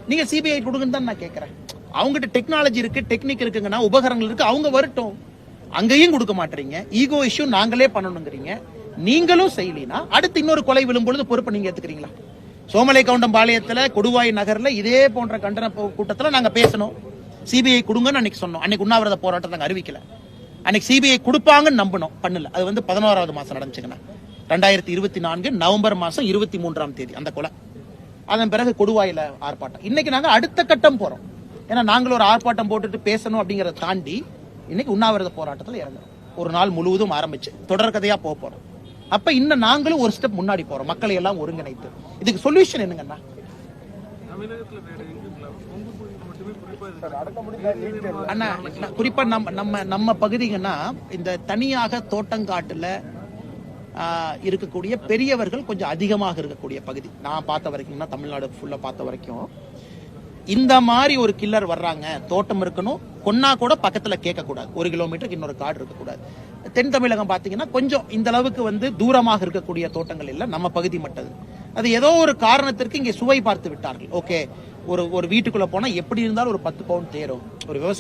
நீங்க சிபிஐ கொடுங்கன்னு தான் நான் கேட்கறேன். அவங்ககிட்ட டெக்னாலஜி இருக்கு, டெக்னிக் இருக்குங்கன்னா, உபகரணங்கள் இருக்கு, அவங்க வரட்டும். அங்கேயும் கொடுக்க மாட்டீங்க. ஈகோ இஷ்யூ நாங்களே பண்ணணுங்கிறீங்க. நீங்களும் செய்யலினா அடுத்து இன்னொரு கொலை விழும்பொழுது பொறுப்பு நீங்க ஏத்துக்கிறீங்களா? சோமலை கவுண்டம் பாளையத்துல, கொடுவாய் நகர்ல இதே போன்ற கண்டன கூட்டத்துல நாங்க பேசணும். சிபிஐ கொடுங்கன்னு அன்னைக்கு சொன்னோம். அன்னைக்கு உண்ணாவிரத போராட்டம் நாங்க அறிவிக்கல. அன்னைக்கு சிபிஐ கொடுப்பாங்கன்னு நம்பணும், பண்ணல. அது வந்து 11வது மாசம் நடந்துச்சுங்கன்னா 2024 நவம்பர் மாசம் 23ஆம் தேதி அந்த கொலை. அதன் பிறகு கொடுவாயில ஆர்ப்பாட்டம். இன்னைக்கு நாங்க அடுத்த கட்டம் போறோம். ஏன்னா நாங்களும் ஒரு ஆர்ப்பாட்டம் போட்டுட்டு பேசணும் அப்படிங்கறத தாண்டி இன்னைக்கு உண்ணாவிரத போராட்டத்தில் இறங்குறோம். ஒரு நாள் முழுவதும் ஆரம்பிச்சு தொடர்கதையா போறோம். அப்ப இன்னும் நாங்களும் ஒரு ஸ்டெப் முன்னாடி போறோம், மக்களை எல்லாம் ஒருங்கிணைத்து. இதுக்கு சொல்யூஷன் என்னங்கன்னா, அண்ணா குறிப்பா நம்ம பகுதிங்கன்னா இந்த தனியாக தோட்டங்காட்டுல இருக்கக்கூடிய பெரியவர்கள் கொஞ்சம் அதிகமாக இருக்கக்கூடிய பகுதி. நான் பார்த்த வரைக்கும், தமிழ்நாடு ஃபுல்லா பார்த்த வரைக்கும், இந்த மாதிரி ஒரு கில்லர் வர்றாங்க, தோட்டம் இருக்கணும், கொன்னா கூட பக்கத்துல கேட்க கூடாது, 1 கிலோமீட்டருக்கு இன்னொரு காடு இருக்கக்கூடாது. தென் தமிழகம் பாத்தீங்கன்னா கொஞ்சம் இந்த அளவுக்கு வந்து தூரமாக இருக்கக்கூடிய தோட்டங்கள் இல்ல, நம்ம பகுதி மட்டும். அது ஏதோ ஒரு காரணத்திற்கு இங்கே சுவை பார்த்து விட்டார்கள். ஓகே, ஒரு வீட்டுக்குள்ள போனா எப்படி இருந்தாலும் ஒரு 10 பவுன் தேரும். ஒரு விவசாய